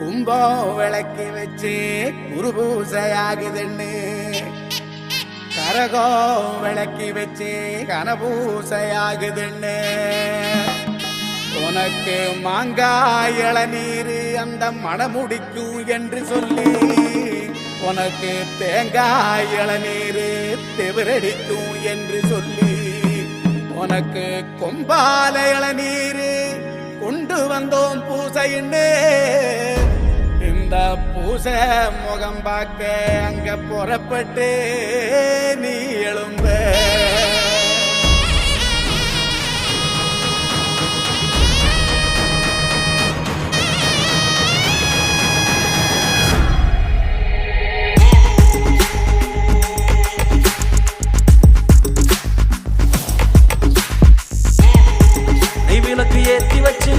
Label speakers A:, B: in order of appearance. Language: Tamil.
A: கும்பம் விளக்கி வச்சு குருபூசையாகுதுன்னு கரகம் விளக்கி வச்சு கனபூசையாகுதுன்னு உனக்கு மாங்காய் இளநீர் அந்த மணமுடிக்கும் என்று சொல்லி உனக்கு தேங்காய் இளநீர் தெவிரடிக்கும் என்று சொல்லி உனக்கு கொம்பால இளநீர் கொண்டு வந்தோம் பூசைன்னு இந்த பூசை முகம் பார்க்க அங்க புறப்பட்டு நீ எழும்ப
B: விளக்கு ஏற்றி வச்சு